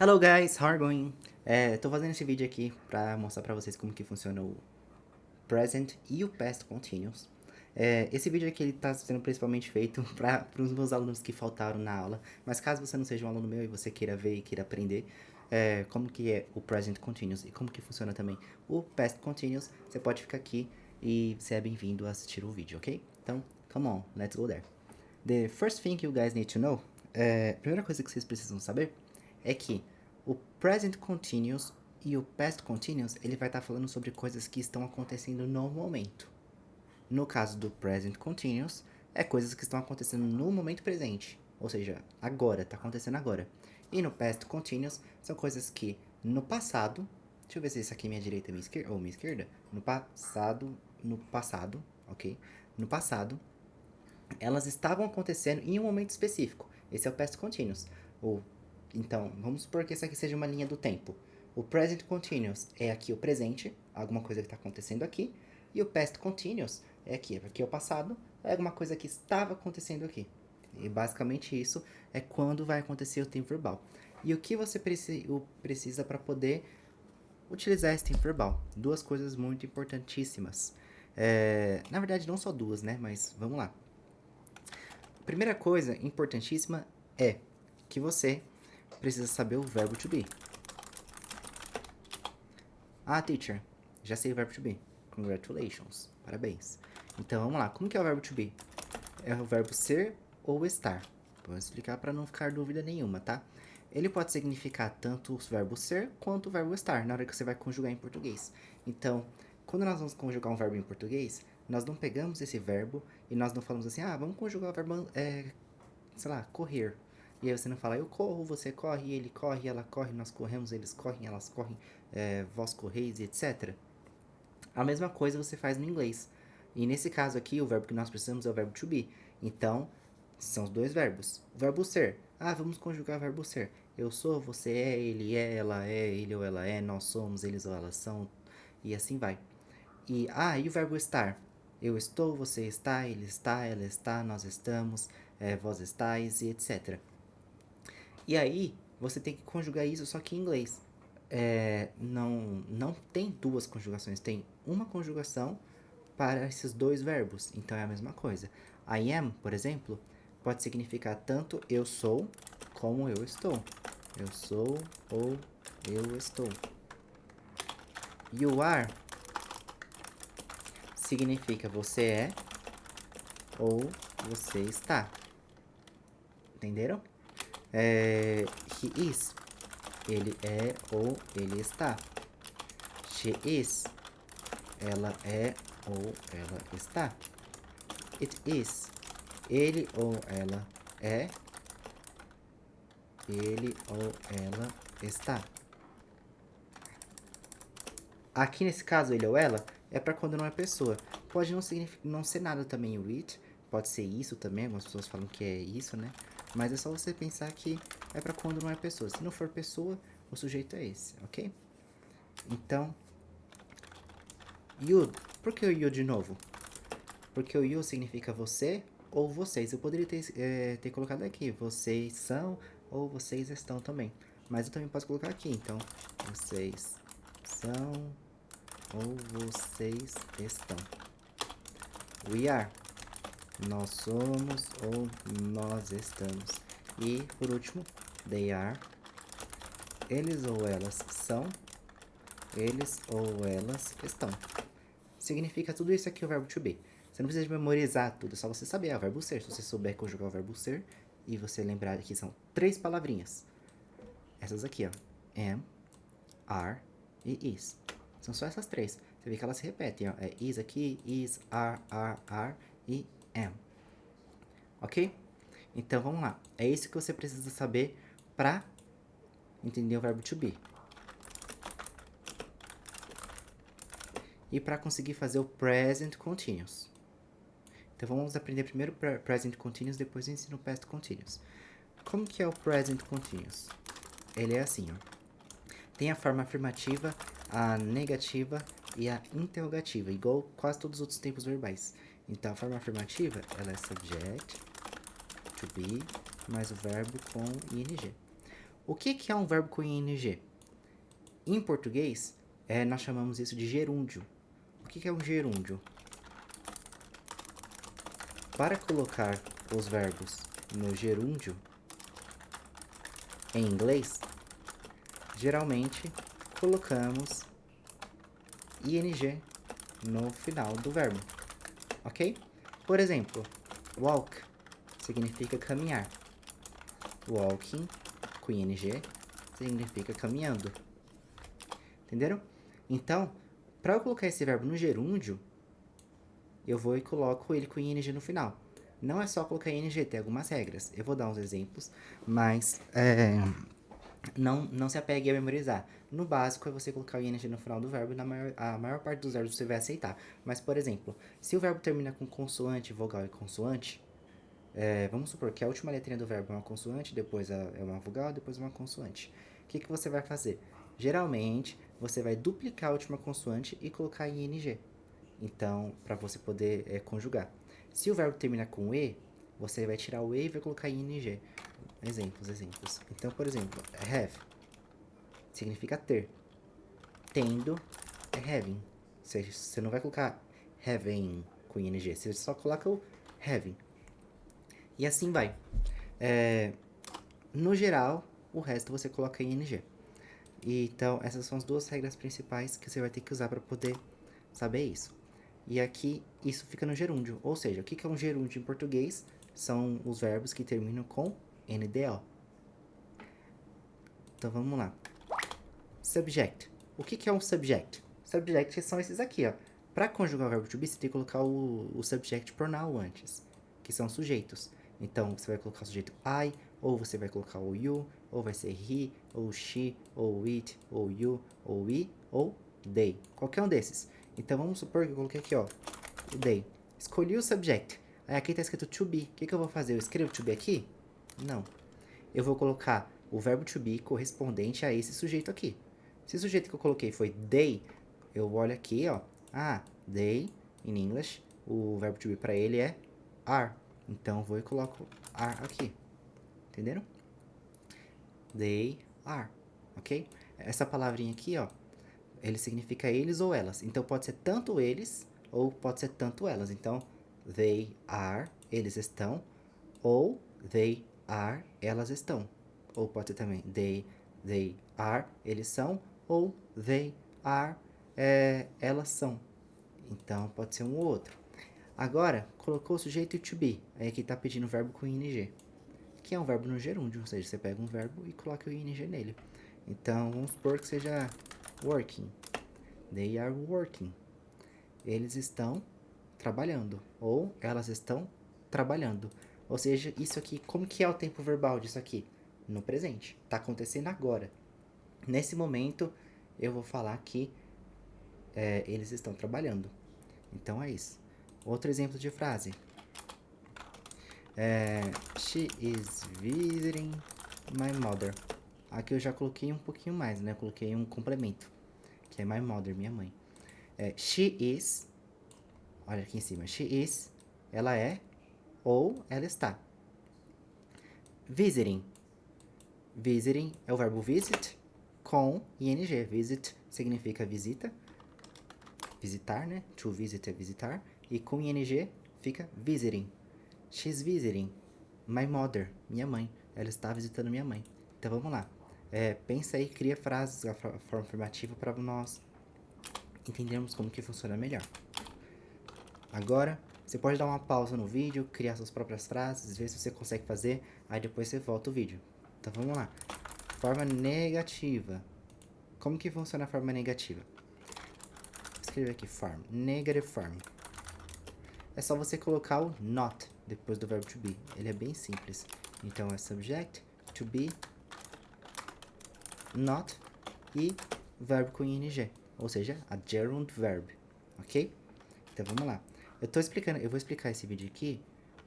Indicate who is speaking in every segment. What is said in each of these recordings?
Speaker 1: Hello guys, how are you going? Tô fazendo esse vídeo aqui pra mostrar pra vocês como que funciona o Present e o Past Continuous. Esse vídeo aqui ele tá sendo principalmente feito para os meus alunos que faltaram na aula, mas caso você não seja um aluno meu e você queira ver e queira aprender como que é o Present Continuous e como que funciona também o Past Continuous, você pode ficar aqui e você é bem-vindo a assistir o vídeo, ok? Então, come on, let's go there. The first thing you guys need to know, a primeira coisa que vocês precisam saber é que o present continuous e o past continuous, ele vai estar falando sobre coisas que estão acontecendo no momento. No caso do present continuous, é coisas que estão acontecendo no momento presente, ou seja, agora, está acontecendo agora. E no past continuous, são coisas que no passado, deixa eu ver se isso aqui é minha direita ou minha esquerda, no passado, ok? No passado, elas estavam acontecendo em um momento específico. Esse é o past continuous. Então, vamos supor que essa aqui seja uma linha do tempo. O present continuous é aqui o presente, alguma coisa que está acontecendo aqui. E o past continuous é aqui é o passado, é alguma coisa que estava acontecendo aqui. E basicamente isso é quando vai acontecer o tempo verbal. E o que você precisa para poder utilizar esse tempo verbal? Duas coisas muito importantíssimas. Na verdade, não só duas, né? Mas vamos lá. Primeira coisa importantíssima é que você precisa saber o verbo to be. Ah, teacher, já sei o verbo to be. Congratulations, parabéns. Então vamos lá, como que é o verbo to be? É o verbo ser ou estar. Vou explicar para não ficar dúvida nenhuma, tá? Ele pode significar tanto o verbo ser quanto o verbo estar na hora que você vai conjugar em português. Então, quando nós vamos conjugar um verbo em português, nós não pegamos esse verbo e nós não falamos assim, vamos conjugar o verbo sei lá, correr. E aí você não fala, eu corro, você corre, ele corre, ela corre, nós corremos, eles correm, elas correm, vós correis, etc. A mesma coisa você faz no inglês. E nesse caso aqui, o verbo que nós precisamos é o verbo to be. Então, são os dois verbos. O verbo ser. Vamos conjugar o verbo ser. Eu sou, você é, ela é, ele ou ela é, nós somos, eles ou elas são, e assim vai. E o verbo estar? Eu estou, você está, ele está, ela está, nós estamos, vós estáis e etc. E aí, você tem que conjugar isso só que em inglês. Não tem duas conjugações, tem uma conjugação para esses dois verbos. Então é a mesma coisa. I am, por exemplo, pode significar tanto eu sou como eu estou. Eu sou ou eu estou. You are significa você é ou você está. Entenderam? He is, ele é ou ele está. She is, ela é ou ela está. It is, ele ou ela é, ele ou ela está. Aqui nesse caso, ele ou ela, é para quando não é pessoa. Pode não ser nada também o it, pode ser isso também, algumas pessoas falam que é isso, né? Mas é só você pensar que é para quando não é pessoa. Se não for pessoa, o sujeito é esse, ok? Então, you. Por que o you de novo? Porque o you significa você ou vocês. Eu poderia ter colocado aqui, vocês são ou vocês estão também. Mas eu também posso colocar aqui, então, vocês são ou vocês estão. We are, nós somos ou nós estamos. E, por último, they are, eles ou elas são, eles ou elas estão. Significa tudo isso aqui o verbo to be. Você não precisa memorizar tudo, é só você saber o verbo ser. Se você souber conjugar o verbo ser e você lembrar que são 3 palavrinhas. Essas aqui, ó. Am, are e is. São só essas 3. Você vê que elas se repetem, ó. É is aqui, is, are e am. Ok? Então vamos lá. É isso que você precisa saber pra entender o verbo to be. E para conseguir fazer o present continuous. Então vamos aprender primeiro present continuous, depois eu ensino o past continuous. Como que é o present continuous? Ele é assim, ó. Tem a forma afirmativa, a negativa e a interrogativa, igual quase todos os outros tempos verbais. Então a forma afirmativa, ela é subject, to be, mais o verbo com ing. O que é um verbo com ing? Em português, nós chamamos isso de gerúndio. O que é um gerúndio? Para colocar os verbos no gerúndio, em inglês, geralmente colocamos ing no final do verbo, ok? Por exemplo, walk significa caminhar. Walking, com ing, significa caminhando. Entenderam? Então, para eu colocar esse verbo no gerúndio, eu vou e coloco ele com ing no final. Não é só colocar ing, tem algumas regras. Eu vou dar uns exemplos, mas não se apegue a memorizar. No básico é você colocar o ing no final do verbo e a maior parte dos verbos você vai aceitar. Mas, por exemplo, se o verbo termina com consoante, vogal e consoante, vamos supor que a última letrinha do verbo é uma consoante, depois é uma vogal, depois uma consoante. O que você vai fazer? Geralmente, você vai duplicar a última consoante e colocar em ing. Então, para você poder conjugar. Se o verbo termina com e, você vai tirar o e e vai colocar em ing. Exemplos. Então, por exemplo, have significa ter. Tendo é having. Você não vai colocar having com ing, você só coloca o having. E assim vai. No geral, o resto você coloca em ing. Então, essas são as duas regras principais que você vai ter que usar para poder saber isso. E aqui, isso fica no gerúndio. Ou seja, o que é um gerúndio em português? São os verbos que terminam com NDO. Então, vamos lá. Subject. O que é um subject? Subject são esses aqui, ó. Para conjugar o verbo to be, você tem que colocar o subject pronoun antes, que são sujeitos. Então, você vai colocar o sujeito I, ou você vai colocar o you, ou vai ser he, ou she, ou it, ou you, ou we, ou they. Qualquer um desses. Então, vamos supor que eu coloquei aqui, ó, o they. Escolhi o subject. Aí aqui tá escrito to be. O que eu vou fazer? Eu escrevo to be aqui? Não. Eu vou colocar o verbo to be correspondente a esse sujeito aqui. Se o sujeito que eu coloquei foi they, eu olho aqui, ó. They, in English, o verbo to be para ele é are. Então, eu vou e coloco are aqui. Entenderam? They are, ok? Essa palavrinha aqui, ó, ele significa eles ou elas. Então, pode ser tanto eles ou pode ser tanto elas. Então, they are, eles estão, ou they are, elas estão. Ou pode ser também they are, eles são, ou they are, elas são. Então, pode ser um ou outro. Agora, colocou o sujeito e to be. Aí aqui tá pedindo o verbo com ing, que é um verbo no gerúndio, ou seja, você pega um verbo e coloca o ing nele. Então, vamos supor que seja working. They are working. Eles estão trabalhando. Ou elas estão trabalhando. Ou seja, isso aqui, como que é o tempo verbal disso aqui? No presente. Tá acontecendo agora. Nesse momento, eu vou falar que eles estão trabalhando. Então, é isso. Outro exemplo de frase. She is visiting my mother. Aqui eu já coloquei um pouquinho mais, né? Eu coloquei um complemento, que é my mother, minha mãe. She is, olha aqui em cima, she is, ela é, ou ela está. Visiting. Visiting é o verbo visit com ing. Visit significa visita, visitar, né? To visit é visitar. E com ing fica visiting. She's visiting my mother, minha mãe. Ela está visitando minha mãe. Então vamos lá. Pensa aí, cria frases, a forma afirmativa para nós entendermos como que funciona melhor. Agora, você pode dar uma pausa no vídeo, criar suas próprias frases, ver se você consegue fazer, aí depois você volta o vídeo. Então vamos lá. Forma negativa. Como que funciona a forma negativa? Vou escrever aqui form, negative form. É só você colocar o not depois do verbo to be. Ele é bem simples. Então é subject, to be, not e verbo com ing. Ou seja, a gerund verb. Ok? Então vamos lá. Eu vou explicar esse vídeo aqui.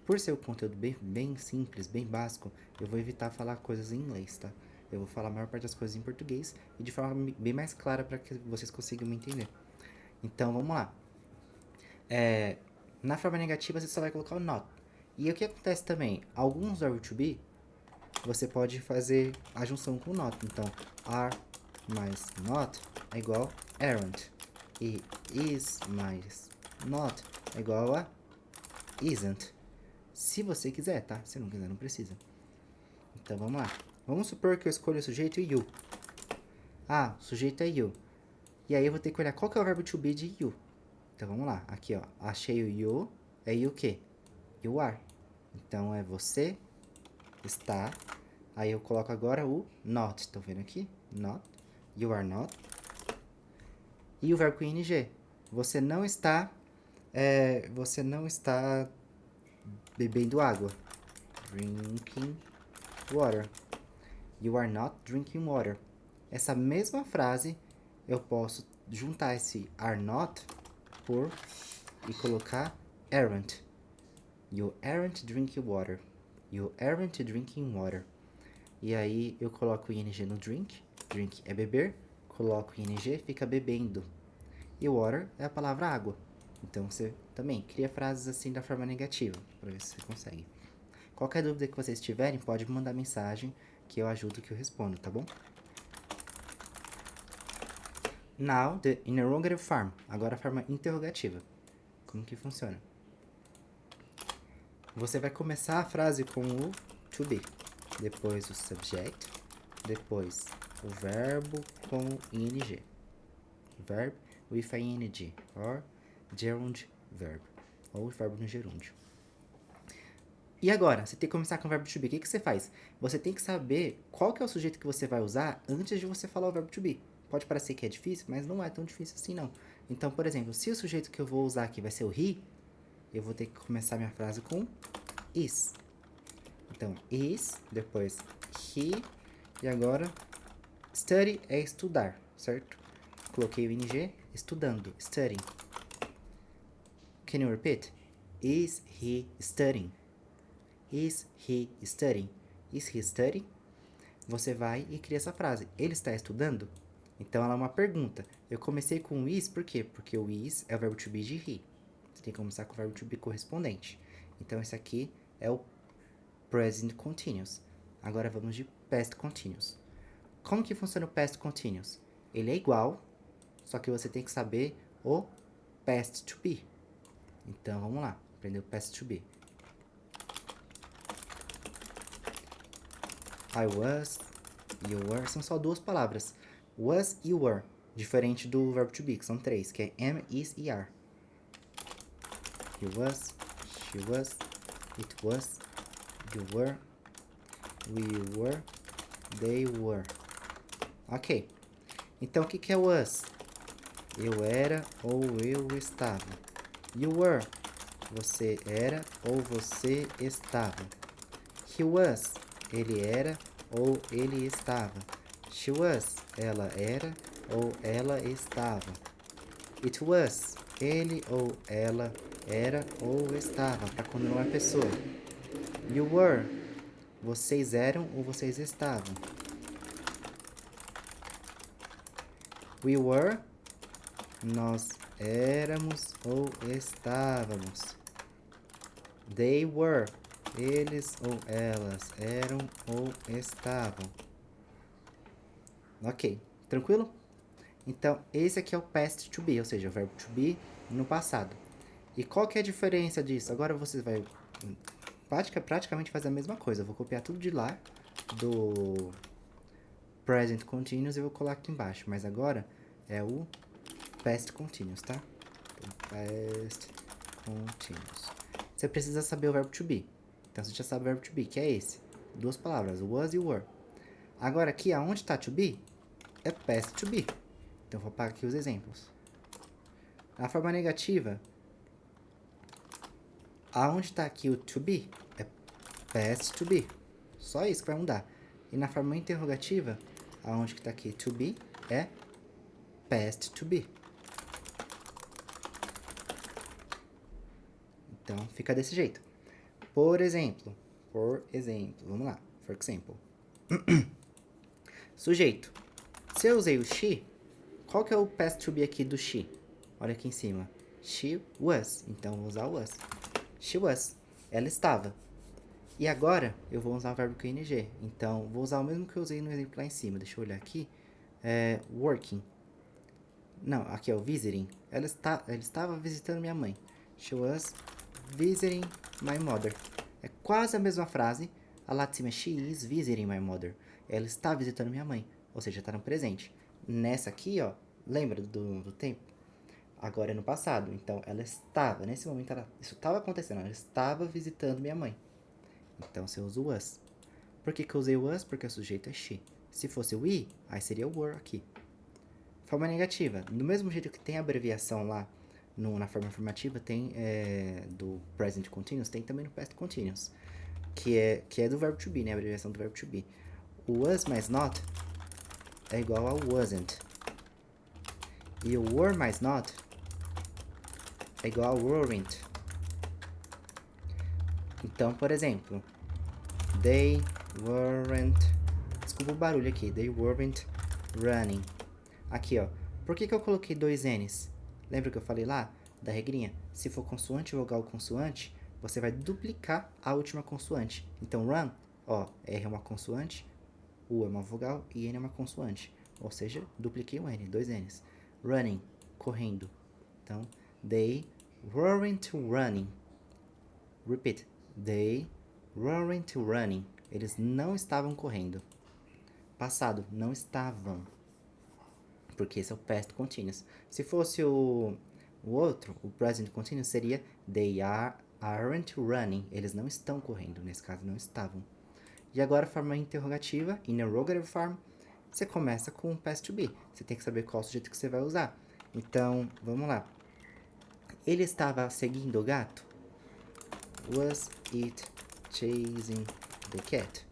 Speaker 1: Por ser um conteúdo bem simples, bem básico, eu vou evitar falar coisas em inglês, tá? Eu vou falar a maior parte das coisas em português e de forma bem mais clara para que vocês consigam me entender. Então vamos lá. Na forma negativa você só vai colocar o not. E o que acontece também? Alguns verbos to be, você pode fazer a junção com not. Então, are mais not é igual aren't. E is mais not é igual a isn't. Se você quiser, tá? Se não quiser, não precisa. Então, vamos lá. Vamos supor que eu escolho o sujeito you. Ah, o sujeito é you. E aí eu vou ter que olhar qual que é o verbo to be de you. Então, vamos lá. Aqui, ó. Achei o you. É you o quê? You are. Então, é você está. Aí eu coloco agora o not. Estão vendo aqui? Not. You are not. E o verbo com ing. Você não está... você não está bebendo água. Drinking water. You are not drinking water. Essa mesma frase, eu posso juntar esse are not por e colocar aren't. You aren't drinking water. You aren't drinking water. E aí eu coloco o ing no drink. Drink é beber. Coloco o ing, fica bebendo. E water é a palavra água. Então você também cria frases assim da forma negativa, para ver se você consegue. Qualquer dúvida que vocês tiverem, pode me mandar mensagem que eu ajudo, que eu respondo, tá bom? Now, the interrogative form. Agora a forma interrogativa. Como que funciona? Você vai começar a frase com o to be, depois o subject, depois o verbo com ing. Verb with ing, or gerund verb, ou verbo no gerúndio. E agora, você tem que começar com o verbo to be. O que você faz? Você tem que saber qual que é o sujeito que você vai usar antes de você falar o verbo to be. Pode parecer que é difícil, mas não é tão difícil assim, não. Então, por exemplo, se o sujeito que eu vou usar aqui vai ser o he, eu vou ter que começar minha frase com is. Então, is, depois he, e agora study é estudar, certo? Coloquei o ing, estudando, studying. Can you repeat? Is he studying? Is he studying? Is he studying? Você vai e cria essa frase. Ele está estudando? Então, ela é uma pergunta. Eu comecei com o is, por quê? Porque o is é o verbo to be de he. Você tem que começar com o verbo to be correspondente. Então, esse aqui é o present continuous. Agora, vamos de past continuous. Como que funciona o past continuous? Ele é igual, só que você tem que saber o past to be. Então, vamos lá. Aprender o past to be. I was, you were, são só duas palavras. Was e were, diferente do verbo to be, que são três, que é am, is e are. He was, she was, it was, you were, we were, they were. Ok. Então, o que é was? Eu era ou eu estava. You were, você era ou você estava. He was, ele era ou ele estava. She was, ela era ou ela estava. It was, ele ou ela era ou estava, para quando não é pessoa. You were, vocês eram ou vocês estavam. We were, nós éramos ou estávamos. They were, eles ou elas eram ou estavam. Ok, tranquilo? Então, esse aqui é o past to be, ou seja, o verbo to be no passado. E qual que é a diferença disso? Agora você vai praticamente fazer a mesma coisa. Eu vou copiar tudo de lá, do present continuous, e vou colocar aqui embaixo. Mas agora é o past continuous, tá? Past continuous. Você precisa saber o verbo to be. Então, você já sabe o verbo to be, que é esse. Duas palavras, was e were. Agora, aqui, aonde está to be, é past to be. Então, vou apagar aqui os exemplos. Na forma negativa, aonde está aqui o to be, é past to be. Só isso que vai mudar. E na forma interrogativa, aonde que está aqui to be, é past to be. Então, fica desse jeito. Por exemplo, vamos lá. For example. Sujeito. Se eu usei o she, qual que é o past to be aqui do she? Olha aqui em cima. She was. Então, vou usar o was. She was. Ela estava. E agora eu vou usar o verbo com ing. Então, vou usar o mesmo que eu usei no exemplo lá em cima. Deixa eu olhar aqui. Working. Não, aqui é o visiting. Ela estava visitando minha mãe. She was visiting my mother. É quase a mesma frase. A lá de cima é she is visiting my mother. Ela está visitando minha mãe. Ou seja, está no presente. Nessa aqui, ó, lembra do tempo? Agora é no passado. Então, ela estava, nesse momento, isso estava acontecendo. Ela estava visitando minha mãe. Então, você usa o was. Por que eu usei o was? Porque o sujeito é she. Se fosse o we, aí seria o were aqui. Forma negativa. Do mesmo jeito que tem a abreviação lá na forma afirmativa, tem do present continuous, tem também no past continuous. Que é do verbo to be, né? A abreviação do verbo to be. O was mais not é igual ao wasn't. E o were mais not é igual ao weren't. Então, por exemplo, they weren't... Desculpa o barulho aqui. They weren't running. Aqui, ó. Por que eu coloquei dois N's? Lembra que eu falei lá da regrinha? Se for consoante, vogal, consoante, você vai duplicar a última consoante. Então, run, ó, R é uma consoante, U é uma vogal e N é uma consoante. Ou seja, dupliquei o N, dois N's. Running, correndo. Então, they weren't running. Repeat. They weren't running. Eles não estavam correndo. Passado, não estavam. Porque esse é o past continuous. Se fosse o outro, o present continuous, seria they aren't running. Eles não estão correndo. Nesse caso, não estavam. E agora, a forma interrogativa, interrogative form, você começa com o past to be. Você tem que saber qual sujeito que você vai usar. Então, vamos lá. Ele estava seguindo o gato? Was it chasing the cat?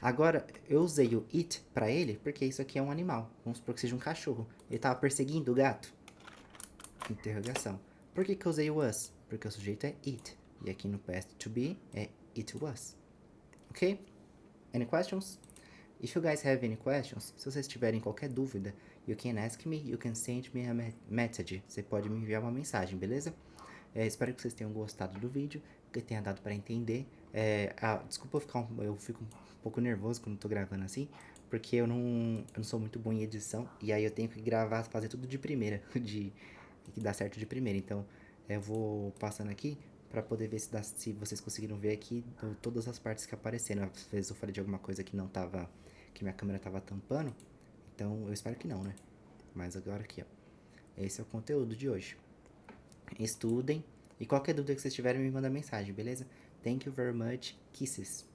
Speaker 1: Agora, eu usei o it pra ele porque isso aqui é um animal. Vamos supor que seja um cachorro. Ele estava perseguindo o gato? Interrogação. Por que eu usei o was? Porque o sujeito é it. E aqui no past to be é it was. Ok? Any questions? If you guys have any questions, se vocês tiverem qualquer dúvida, you can ask me, you can send me a message. Você pode me enviar uma mensagem, beleza? Espero que vocês tenham gostado do vídeo, que tenha dado para entender. Desculpa eu fico um pouco nervoso quando tô gravando assim, porque eu não sou muito bom em edição, e aí eu tenho que gravar, fazer tudo de primeira, que dá certo de primeira. Então, eu vou passando aqui para poder ver se vocês conseguiram ver aqui todas as partes que apareceram. Às vezes eu falei de alguma coisa que não tava, que minha câmera tava tampando, então eu espero que não, né? Mas agora aqui, ó. Esse é o conteúdo de hoje. Estudem. E qualquer dúvida que vocês tiverem, me manda mensagem, beleza? Thank you very much. Kisses.